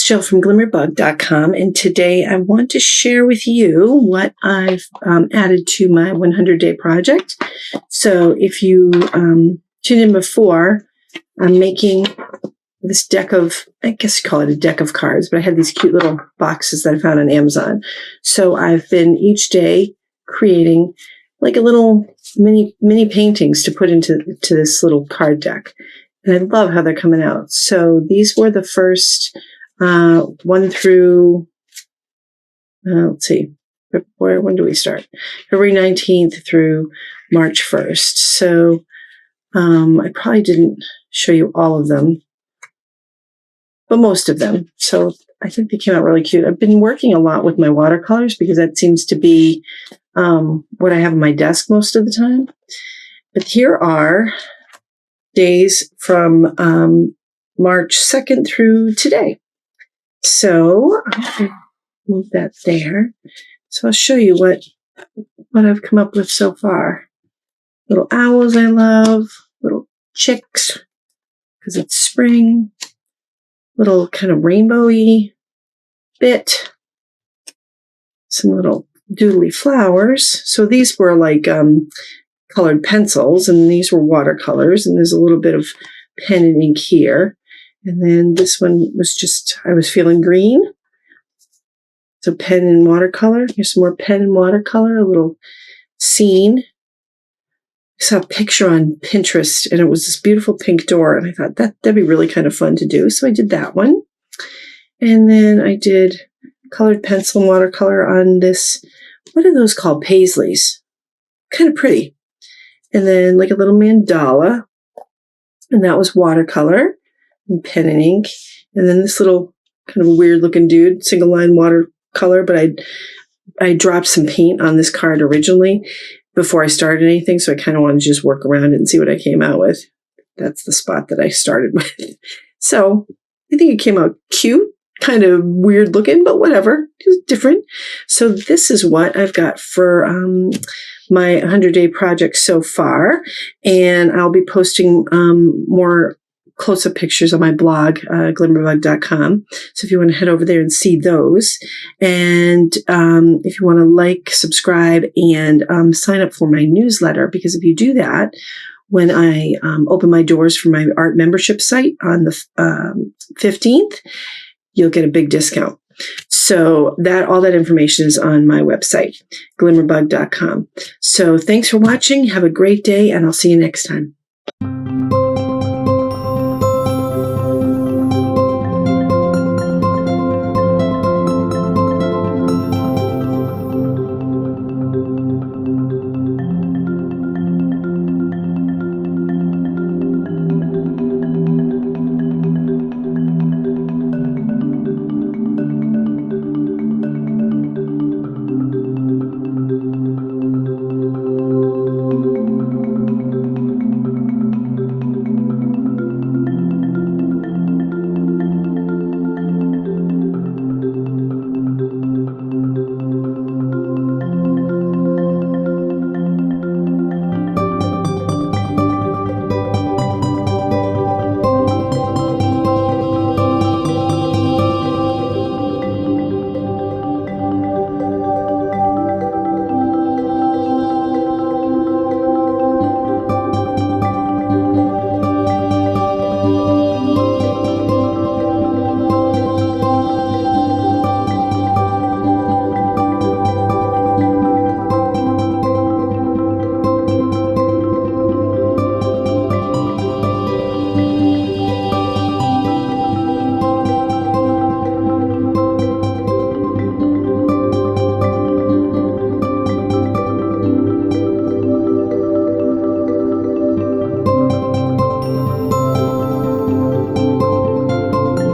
Jill from glimmerbug.com, and today I want to share with you what I've added to my 100-day project. So if you tuned in before, I'm making this deck of, I guess you call it a deck of cards, but I had these cute little boxes that I found on Amazon. So I've been each day creating like a little mini paintings to put into this little card deck. And I love how they're coming out. So these were the first 1 through, let's see, when do we start? February 19th through March 1st. So I probably didn't show you all of them, but most of them. So I think they came out really cute. I've been working a lot with my watercolors because that seems to be what I have on my desk most of the time. But here are days from March 2nd through today. So I'll move that there. So I'll show you what I've come up with so far. Little owls I love, little chicks because it's spring, little kind of rainbowy bit, some little doodly flowers. So these were like colored pencils, and these were watercolors, and there's a little bit of pen and ink here. And then this one was just, I was feeling green. So pen and watercolor. Here's some more pen and watercolor, a little scene. I saw a picture on Pinterest, and it was this beautiful pink door, and I thought that'd be really kind of fun to do. So I did that one. And then I did colored pencil and watercolor on this, what are those called? Paisleys. Kind of pretty. And then like a little mandala, and that was watercolor and pen and ink. And then this little kind of weird looking dude, single line watercolor, but I dropped some paint on this card originally before I started anything, so I kind of wanted to just work around it and see what I came out with. That's the spot that I started with. So I think it came out cute, kind of weird looking, but whatever. It was different. So this is what I've got for my 100-day project so far, and I'll be posting more close-up pictures on my blog, glimmerbug.com. So if you want to head over there and see those, and if you want to like, subscribe, and sign up for my newsletter, because if you do that, when I open my doors for my art membership site on the 15th, you'll get a big discount. So all that information is on my website, glimmerbug.com. So thanks for watching. Have a great day, and I'll see you next time.